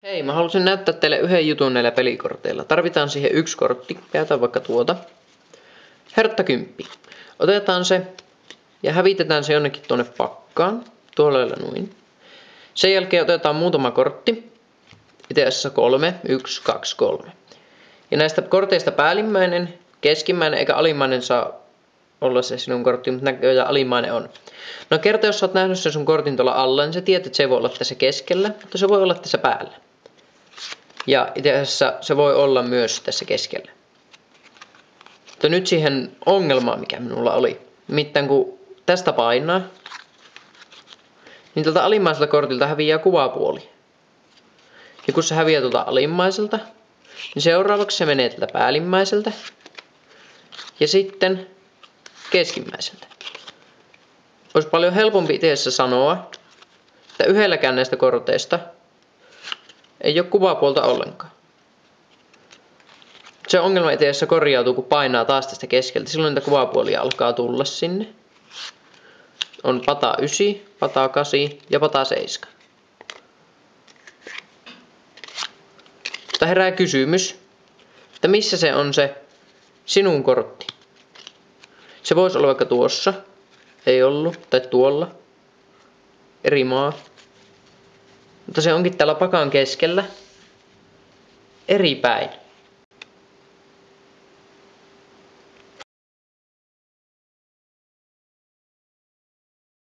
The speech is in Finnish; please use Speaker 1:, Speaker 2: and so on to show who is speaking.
Speaker 1: Hei, mä haluaisin näyttää teille yhden jutun näillä pelikorteilla. Tarvitaan siihen yksi kortti. Käytetään vaikka tuota. Hertta 10. Otetaan se ja hävitetään se jonnekin tuonne pakkaan. Tuolla lailla noin. Sen jälkeen otetaan muutama kortti. Itse asiassa 3. 1, 2, 3. Ja näistä korteista päällimmäinen, keskimmäinen eikä alimmainen saa olla se sinun kortti, mutta näköjään alimmainen on. No kerta, jos sä oot nähnyt sen sun kortin tuolla alla, niin sä tiedät, että se voi olla tässä keskellä, mutta se voi olla tässä päällä. Ja itse asiassa se voi olla myös tässä keskellä. Mutta nyt siihen ongelmaan, mikä minulla oli. Nimittäin kun tästä painaa, niin tältä alimmaiselta kortilta häviää kuvapuoli. Ja kun se häviää tuolta alimmaiselta, niin seuraavaksi se menee tältä päällimmäiseltä. Ja sitten keskimmäiseltä. Olisi paljon helpompi itse asiassa sanoa, että yhdelläkään näistä korteista ei ole kuvapuolta ollenkaan. Se ongelma itse asiassa korjautuu, kun painaa taas tästä keskeltä. Silloin niitä kuvapuolia alkaa tulla sinne. On pata 9, pata 8 ja pata 7. Mutta herää kysymys, että missä se on se sinun kortti? Se voisi olla vaikka tuossa. Ei ollut. Tai tuolla. Eri maa. Mutta se onkin täällä pakan keskellä. Eri päin.